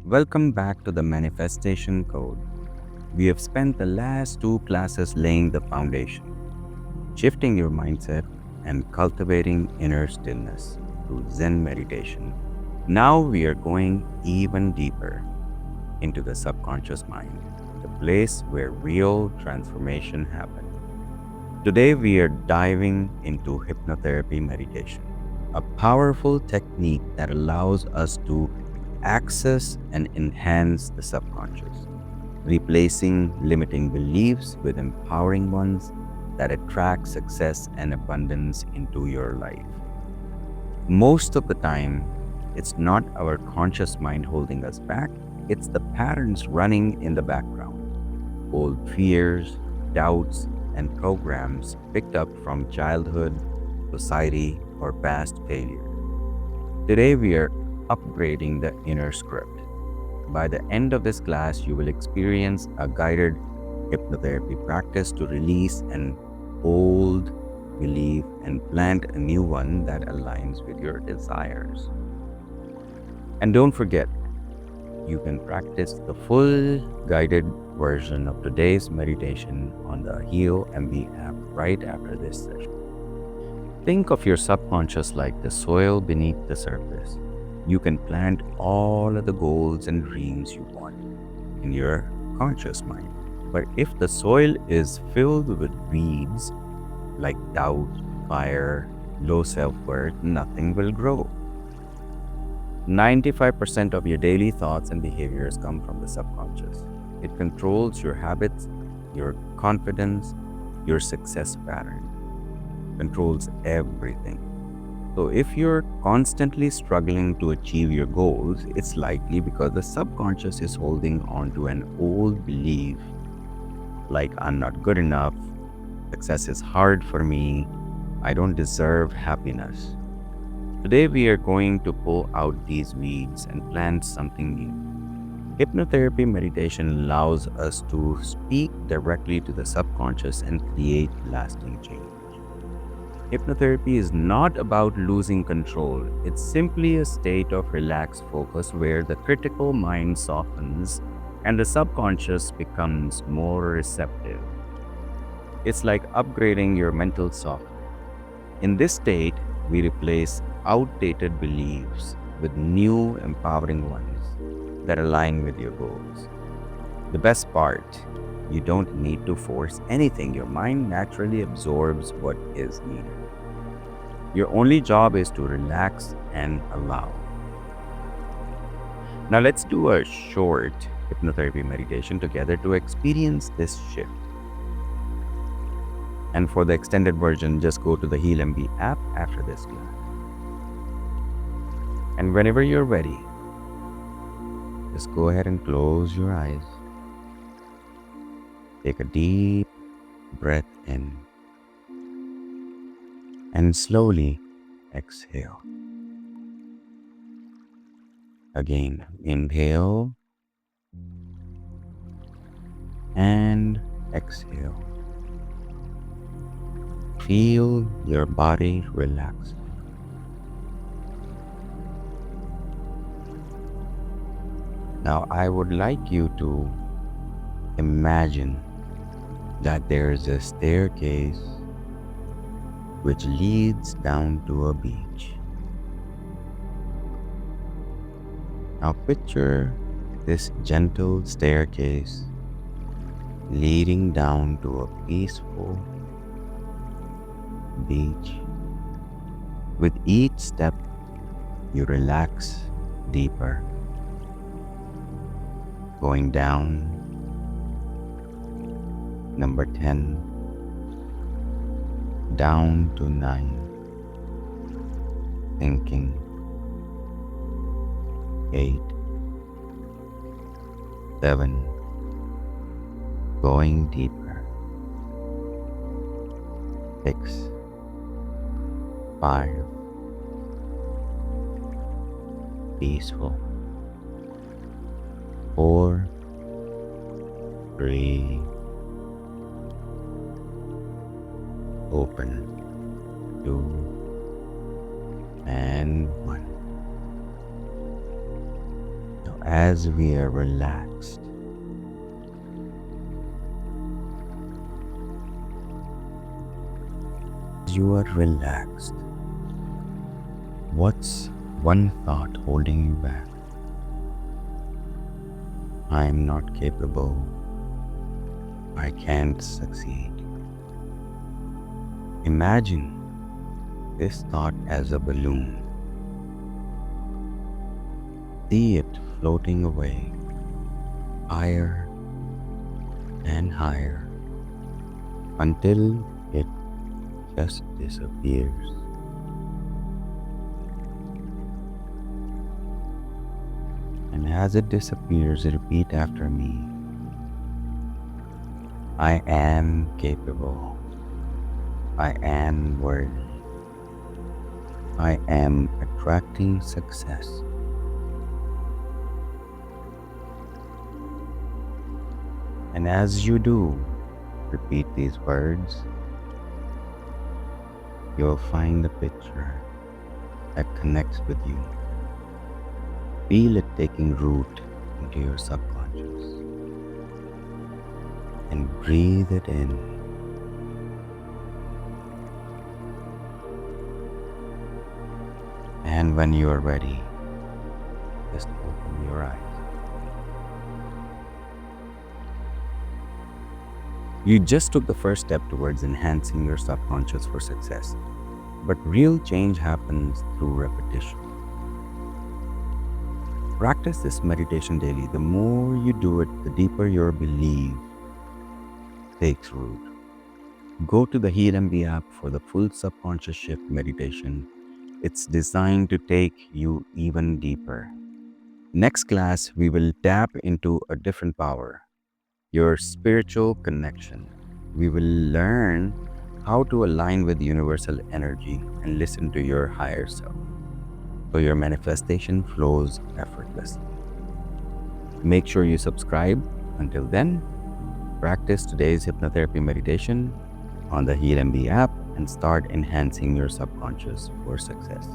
Welcome back to the Manifestation Code. We have spent the last two classes laying the foundation, shifting your mindset and cultivating inner stillness through Zen meditation. Now we are going even deeper into the subconscious mind, the place where real transformation happens. Today we are diving into hypnotherapy meditation, a powerful technique that allows us to access and enhance the subconscious, replacing limiting beliefs with empowering ones that attract success and abundance into your life. Most of the time, it's not our conscious mind holding us back, it's the patterns running in the background, old fears, doubts, and programs picked up from childhood, society, or past failure. Today, we are upgrading the inner script. By the end of this class, you will experience a guided hypnotherapy practice to release an old belief and plant a new one that aligns with your desires. And don't forget, you can practice the full guided version of today's meditation on the HealMB app right after this session. Think of your subconscious like the soil beneath the surface. You can plant all of the goals and dreams you want in your conscious mind. But if the soil is filled with weeds like doubt, fire, low self worth, nothing will grow. 95% of your daily thoughts and behaviors come from the subconscious. It controls your habits, your confidence, your success pattern, controls everything. So, if you're constantly struggling to achieve your goals, it's likely because the subconscious is holding on to an old belief like I'm not good enough, success is hard for me, I don't deserve happiness. Today, we are going to pull out these weeds and plant something new. Hypnotherapy meditation allows us to speak directly to the subconscious and create lasting change. Hypnotherapy is not about losing control. It's simply a state of relaxed focus where the critical mind softens and the subconscious becomes more receptive. It's like upgrading your mental software. In this state, we replace outdated beliefs with new empowering ones that align with your goals. The best part, you don't need to force anything. Your mind naturally absorbs what is needed. Your only job is to relax and allow. Now let's do a short hypnotherapy meditation together to experience this shift. And for the extended version, just go to the HealMB app after this class. And whenever you're ready, just go ahead and close your eyes. Take a deep breath in and slowly exhale. Again, inhale and exhale. Feel your body relax. Now, I would like you to imagine that there is a staircase which leads down to a beach. Now, picture this gentle staircase leading down to a peaceful beach. With each step, you relax deeper, going down. Number 10, down to 9, thinking. 8, 7, going deeper. 6, 5, peaceful. 4, 3, open. 2, and 1. Now as we are relaxed, as you are relaxed, what's one thought holding you back? I'm not capable. I can't succeed. Imagine this thought as a balloon. See it floating away, higher and higher, until it just disappears. And as it disappears, repeat after me. I am capable. I am worthy. I am attracting success. And as you do repeat these words, you'll find a picture that connects with you. Feel it taking root into your subconscious and breathe it in. And when you are ready, just open your eyes. You just took the first step towards enhancing your subconscious for success. But real change happens through repetition. Practice this meditation daily. The more you do it, the deeper your belief takes root. Go to the HealMB app for the full subconscious shift meditation. It's designed to take you even deeper. Next class, we will tap into a different power, your spiritual connection. We will learn how to align with universal energy and listen to your higher self, so your manifestation flows effortlessly. Make sure you subscribe. Until then, practice today's hypnotherapy meditation on the HealMB app and start enhancing your subconscious for success.